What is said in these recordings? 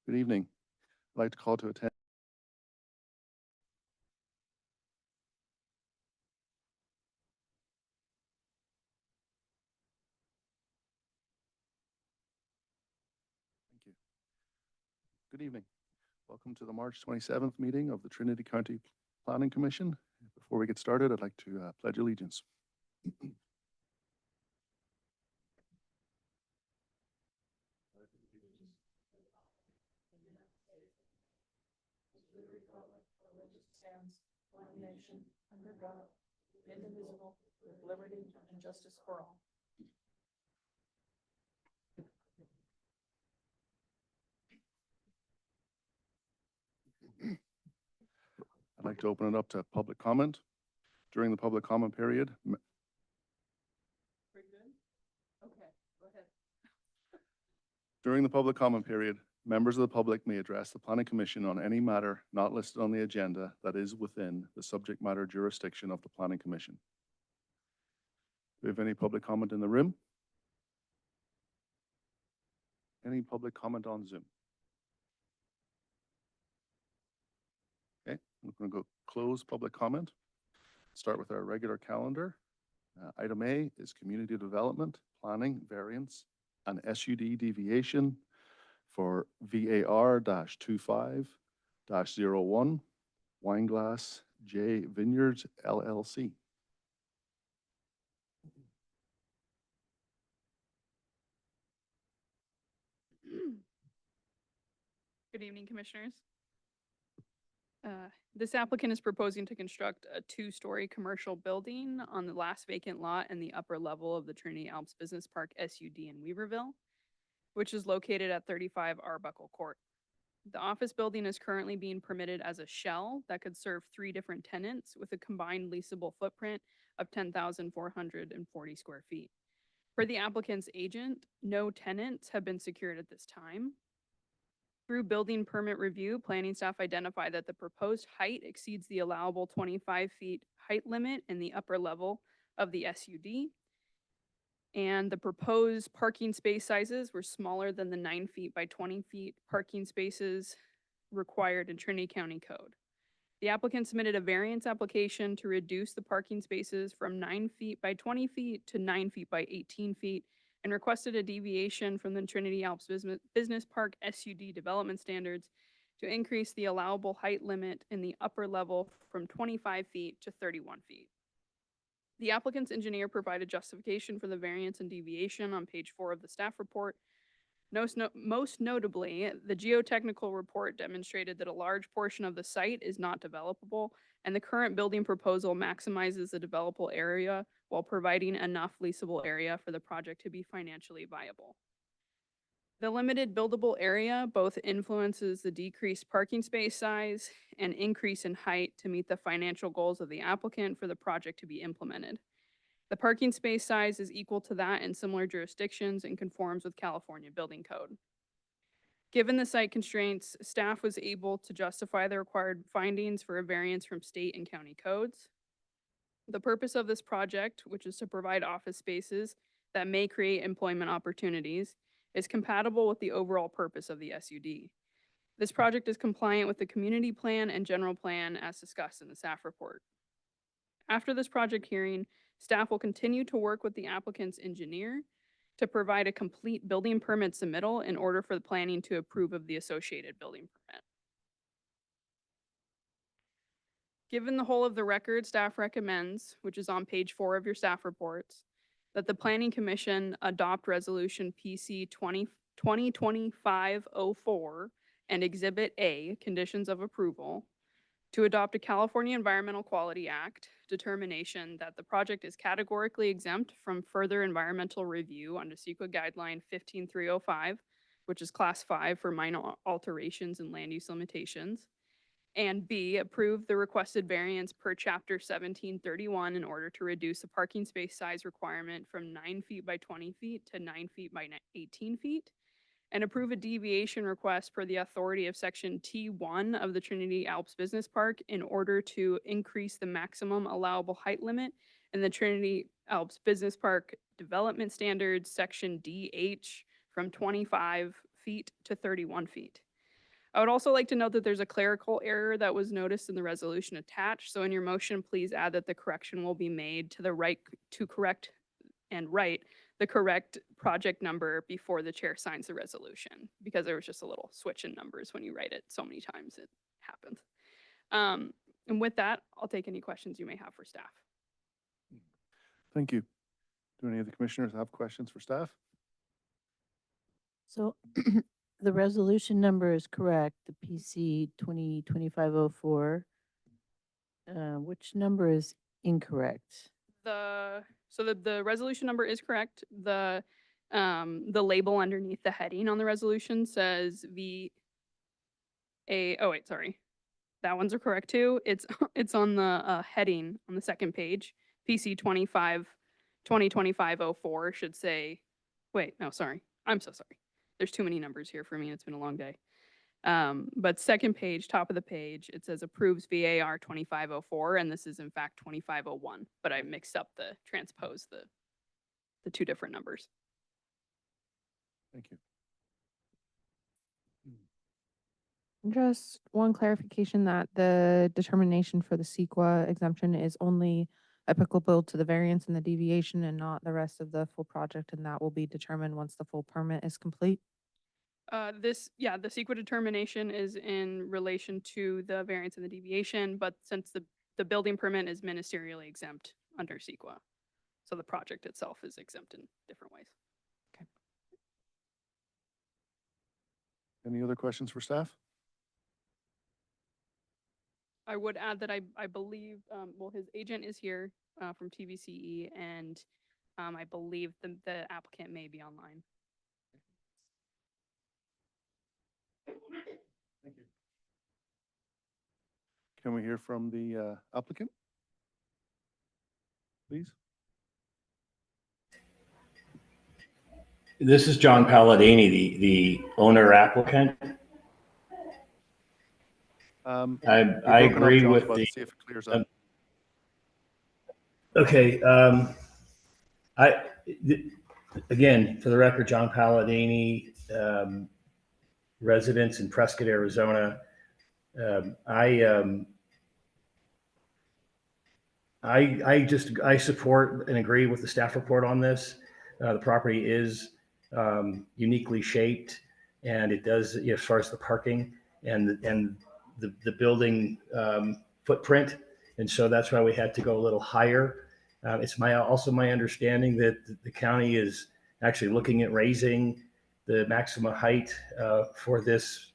Good evening. I'd like to call to attend. Thank you. Good evening. Welcome to the March 27th meeting of the Trinity County Planning Commission. Before we get started, I'd like to pledge allegiance. Stands one nation under God, indivisible, with liberty and justice for all. I'd like to open it up to public comment. During the public comment period, Pretty good? Okay, go ahead. during the public comment period, members of the public may address the Planning Commission on any matter not listed on the agenda that is within the subject matter jurisdiction of the Planning Commission. Do we have any public comment in the room? Any public comment on Zoom? Okay, I'm going to go close public comment. Start with our regular calendar. Item A is community development, planning, variance, and SUD deviation for VAR-25-01 Wineglass J Vineyards LLC. Good evening, Commissioners. This applicant is proposing to construct a two-story commercial building on the last vacant lot in the upper level of the Trinity Alps Business Park SUD in Weaverville, which is located at 35 Arbuckle Court. The office building is currently being permitted as a shell that could serve 3 different tenants with a combined leasable footprint of 10,440 square feet. For the applicant's agent, no tenants have been secured at this time. Through building permit review, planning staff identified that the proposed height exceeds the allowable 25 feet height limit in the upper level of the SUD. And the proposed parking space sizes were smaller than the 9 feet by 20 feet parking spaces required in Trinity County Code. The applicant submitted a variance application to reduce the parking spaces from 9 feet by 20 feet to 9 feet by 18 feet and requested a deviation from the Trinity Alps Business Park SUD development standards to increase the allowable height limit in the upper level from 25 feet to 31 feet. The applicant's engineer provided justification for the variance and deviation on page 4 of the staff report. Most notably, the geotechnical report demonstrated that a large portion of the site is not developable, and the current building proposal maximizes the developable area while providing enough leasable area for the project to be financially viable. The limited buildable area both influences the decreased parking space size and increase in height to meet the financial goals of the applicant for the project to be implemented. The parking space size is equal to that in similar jurisdictions and conforms with California Building Code. Given the site constraints, staff was able to justify the required findings for a variance from state and county codes. The purpose of this project, which is to provide office spaces that may create employment opportunities, is compatible with the overall purpose of the SUD. This project is compliant with the community plan and general plan as discussed in the staff report. After this project hearing, staff will continue to work with the applicant's engineer to provide a complete building permit submittal in order for the planning to approve of the associated building permit. Given the whole of the record, staff recommends, which is on page 4 of your staff reports, that the Planning Commission adopt Resolution PC 2025-04 and Exhibit A, Conditions of Approval, to adopt a California Environmental Quality Act determination that the project is categorically exempt from further environmental review under CEQA Guideline 15305, which is Class 5 for minor alterations and land use limitations, and B, approve the requested variance per Chapter 1731 in order to reduce the parking space size requirement from 9 feet by 20 feet to 9 feet by 18 feet, and approve a deviation request per the authority of Section T1 of the Trinity Alps Business Park in order to increase the maximum allowable height limit in the Trinity Alps Business Park Development Standards, Section DH, from 25 feet to 31 feet. I would also like to note that there's a clerical error that was noticed in the resolution attached. So in your motion, please add that the correction will be made to the right to correct and write the correct project number before the chair signs the resolution, because there was just a little switch in numbers when you write it so many times it happens. And with that, I'll take any questions you may have for staff. Thank you. Do any of the commissioners have questions for staff? So the resolution number is correct, the PC 2025-04. Which number is incorrect? The resolution number is correct. The label underneath the heading on the resolution says oh wait, sorry. That one's are correct too. It's it's on the heading on the second page. PC 2025-04 should say, wait, no, sorry. I'm so sorry. There's too many numbers here for me. It's been a long day. But second page, top of the page, it says approves VAR 2504, and this is in fact 2501, but I mixed up transposed the two different numbers. Thank you. Just one clarification that the determination for the CEQA exemption is only applicable to the variance and the deviation and not the rest of the full project, and that will be determined once the full permit is complete. The CEQA determination is in relation to the variance and the deviation, but since the building permit is ministerially exempt under CEQA, so the project itself is exempt in different ways. Any other questions for staff? I would add that I believe, well, his agent is here from TVCE, and I believe the applicant may be online. Thank you. Can we hear from the applicant? Please. This is John Palladini, the owner applicant. I agree with the. See if it clears up. Okay. Again, for the record, John Palladini, residence in Prescott, Arizona. I support and agree with the staff report on this. The property is uniquely shaped, and it does, as far as the parking and the building footprint, and so that's why we had to go a little higher. It's also my understanding that the county is actually looking at raising the maximum height for this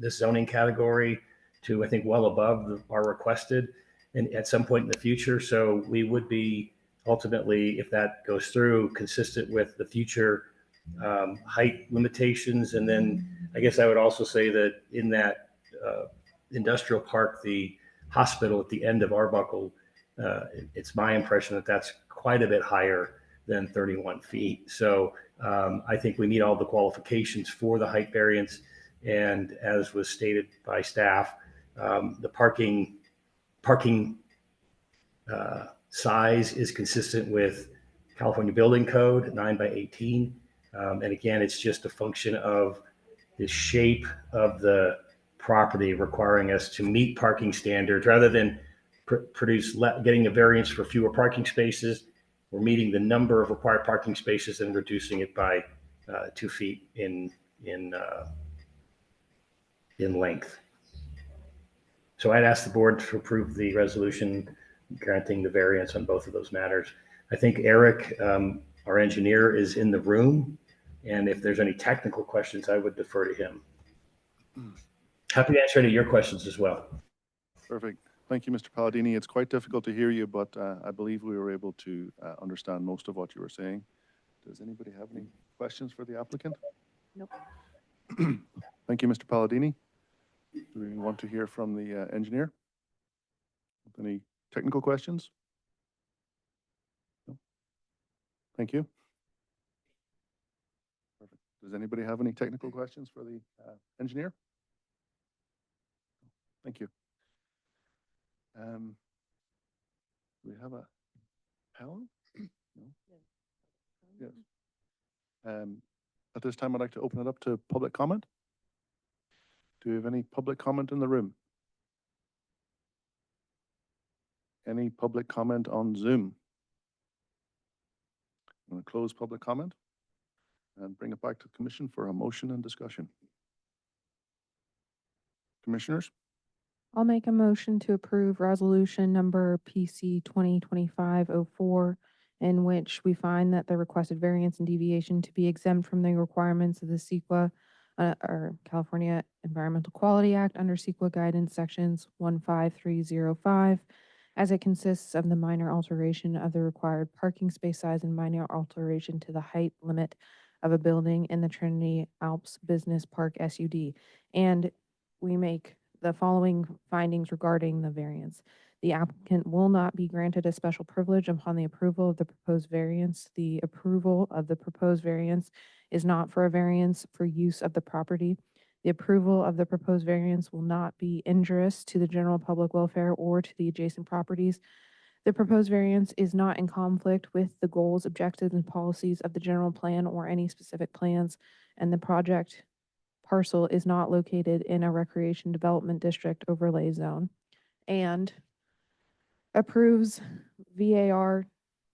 zoning category to, I think, well above our requested, and at some point in the future. So we would be ultimately, if that goes through, consistent with the future height limitations. And then I guess I would also say that in that industrial park, the hospital at the end of Arbuckle, it's my impression that that's quite a bit higher than 31 feet. So I think we meet all the qualifications for the height variance. And as was stated by staff, the parking size is consistent with California Building Code 9/18. And again, it's just a function of the shape of the property requiring us to meet parking standards rather than getting a variance for fewer parking spaces. We're meeting the number of required parking spaces and reducing it by 2 feet in length. So I'd ask the board to approve the resolution granting the variance on both of those matters. I think Eric, our engineer, is in the room, and if there's any technical questions, I would defer to him. Happy to answer any of your questions as well. Perfect. Thank you, Mr. Palladini. It's quite difficult to hear you, but I believe we were able to understand most of what you were saying. Does anybody have any questions for the applicant? Nope. Thank you, Mr. Palladini. Do we want to hear from the engineer? Any technical questions? No? Thank you. Perfect. Does anybody have any technical questions for the engineer? Thank you. Do we have a panel? No? Yes. At this time, I'd like to open it up to public comment. Do we have any public comment in the room? Any public comment on Zoom? I'm going to close public comment and bring it back to the commission for a motion and discussion. Commissioners? I'll make a motion to approve resolution number PC 2025-04, in which we find that the requested variance and deviation to be exempt from the requirements of the CEQA or California Environmental Quality Act under CEQA guidance sections 15305, as it consists of the minor alteration of the required parking space size and minor alteration to the height limit of a building in the Trinity Alps Business Park SUD. And we make the following findings regarding the variance. The applicant will not be granted a special privilege upon the approval of the proposed variance. The approval of the proposed variance is not for a variance for use of the property. The approval of the proposed variance will not be injurious to the general public welfare or to the adjacent properties. The proposed variance is not in conflict with the goals, objectives, and policies of the general plan or any specific plans, and the project parcel is not located in a recreation development district overlay zone, and approves VAR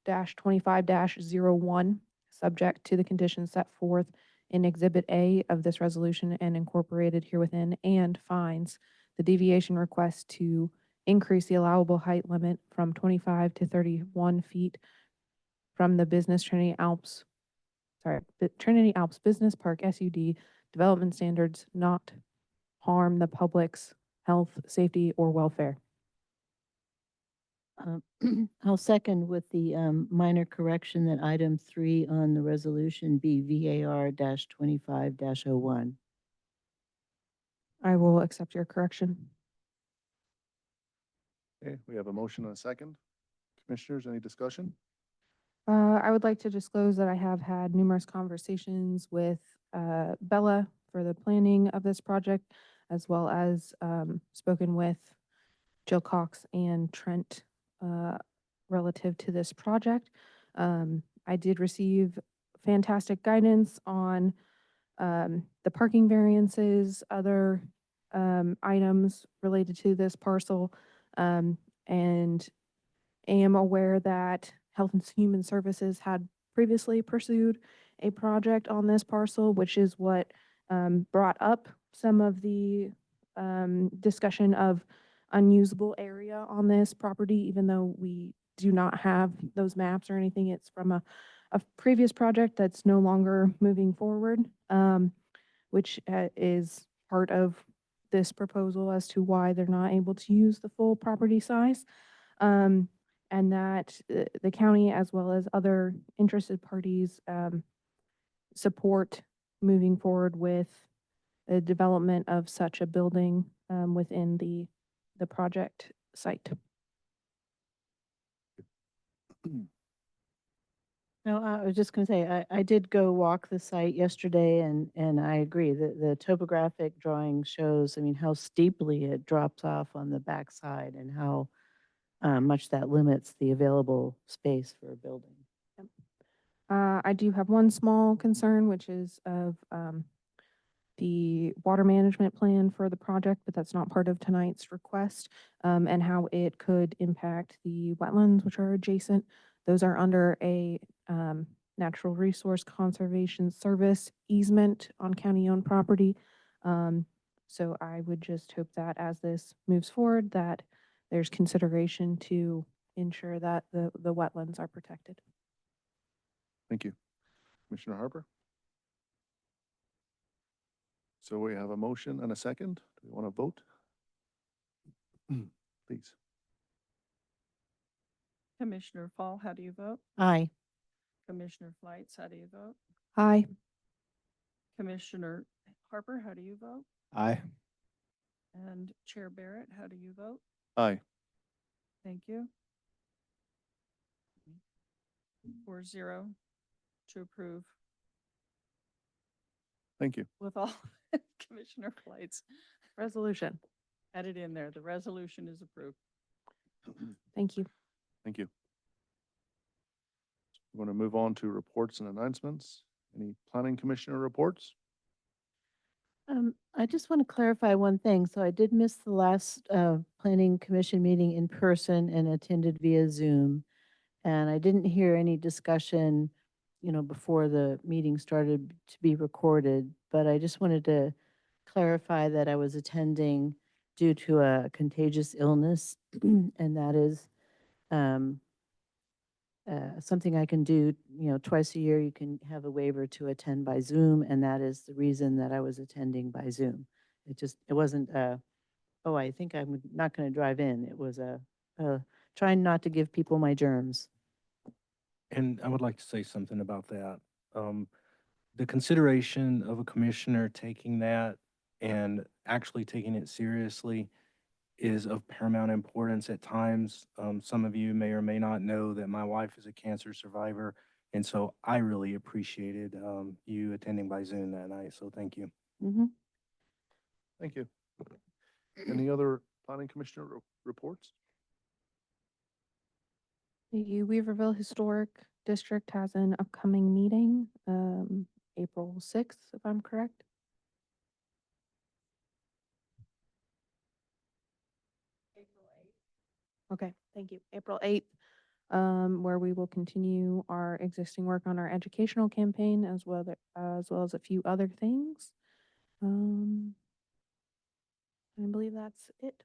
25-01, subject to the conditions set forth in Exhibit A of this resolution and incorporated herewithin, and finds the deviation request to increase the allowable height limit from 25 to 31 feet from the Trinity Alps Business Park SUD development standards not harm the public's health, safety, or welfare. I'll second with the minor correction that item 3 on the resolution be VAR 25-01. I will accept your correction. Okay, we have a motion and a second. Commissioners, any discussion? I would like to disclose that I have had numerous conversations with Bella for the planning of this project, as well as spoken with Jill Cox and Trent relative to this project. I did receive fantastic guidance on the parking variances, other items related to this parcel, and am aware that Health and Human Services had previously pursued a project on this parcel, which is what brought up some of the discussion of unusable area on this property, even though we do not have those maps or anything. It's from a previous project that's no longer moving forward, which is part of this proposal as to why they're not able to use the full property size. And that the county, as well as other interested parties, support moving forward with the development of such a building within the project site. No, I was just going to say, I did go walk the site yesterday, and I agree that the topographic drawing shows, I mean, how steeply it drops off on the backside and how much that limits the available space for a building. I do have one small concern, which is of the water management plan for the project, but that's not part of tonight's request, and how it could impact the wetlands, which are adjacent. Those are under a Natural Resource Conservation Service easement on county-owned property. So I would just hope that as this moves forward, that there's consideration to ensure that the wetlands are protected. Thank you. Commissioner Harper? So we have a motion and a second. Do we want to vote? Please. Commissioner Fall, how do you vote? Aye. Commissioner Flights, how do you vote? Aye. Commissioner Harper, how do you vote? Aye. And Chair Barrett, how do you vote? Aye. Thank you. 4-0 to approve Thank you. with all Commissioner Flights. Resolution. Add it in there. The resolution is approved. Thank you. Thank you. We're going to move on to reports and announcements. Any planning commissioner reports? I just want to clarify one thing. So I did miss the last planning commission meeting in person and attended via Zoom. And I didn't hear any discussion, before the meeting started to be recorded. But I just wanted to clarify that I was attending due to a contagious illness, and that is um, something I can do, twice a year. You can have a waiver to attend by Zoom, and that is the reason that I was attending by Zoom. It wasn't, oh, I think I'm not going to drive in. It was trying not to give people my germs. And I would like to say something about that. Um, the consideration of a commissioner taking that and actually taking it seriously is of paramount importance at times. Some of you may or may not know that my wife is a cancer survivor, and so I really appreciated you attending by Zoom that night. So thank you. Mhm. Thank you. Any other planning commissioner reports? The Weaverville Historic District has an upcoming meeting, April 6th, if I'm correct. Okay, thank you. April 8th, where we will continue our existing work on our educational campaign as well as a few other things. I believe that's it.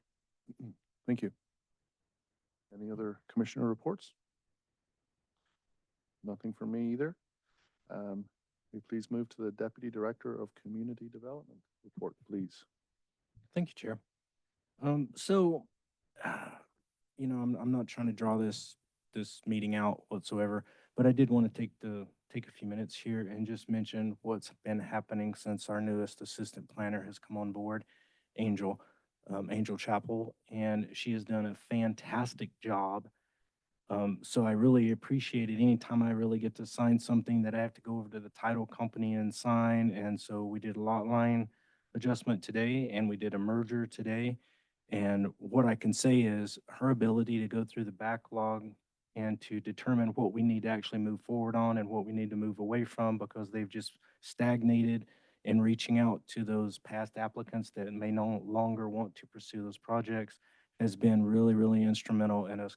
Thank you. Any other commissioner reports? Nothing from me either. Will you please move to the Deputy Director of Community Development report, please? Thank you, Chair. So, I'm not trying to draw this meeting out whatsoever, but I did want to take a few minutes here and just mention what's been happening since our newest assistant planner has come on board, Angel, Angel Chapel, and she has done a fantastic job. So I really appreciate it. Anytime I really get to sign something that I have to go over to the title company and sign. And so we did a lot line adjustment today and we did a merger today. And what I can say is her ability to go through the backlog and to determine what we need to actually move forward on and what we need to move away from because they've just stagnated in reaching out to those past applicants that may no longer want to pursue those projects has been really, really instrumental in us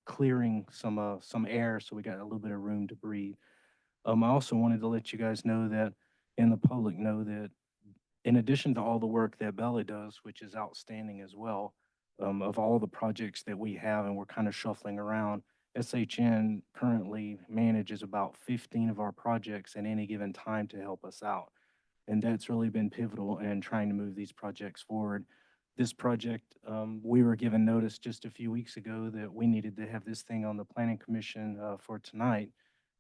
clearing some air so we got a little bit of room to breathe. I also wanted to let you guys know that, and the public know that in addition to all the work that Bella does, which is outstanding as well, of all the projects that we have and we're kind of shuffling around, SHN currently manages about 15 of our projects at any given time to help us out. And that's really been pivotal in trying to move these projects forward. This project, we were given notice just a few weeks ago that we needed to have this thing on the planning commission for tonight.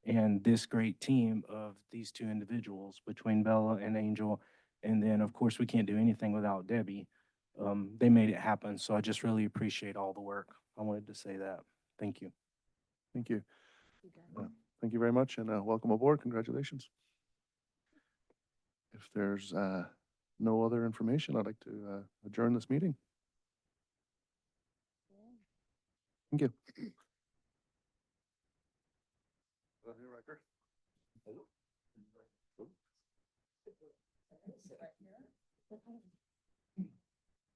And this great team of these two individuals between Bella and Angel, and then of course we can't do anything without Debbie. They made it happen. So I just really appreciate all the work. I wanted to say that. Thank you. Thank you. Thank you very much and welcome aboard. Congratulations. If there's no other information, I'd like to adjourn this meeting. Thank you.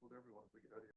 Hold everyone if we get out of here.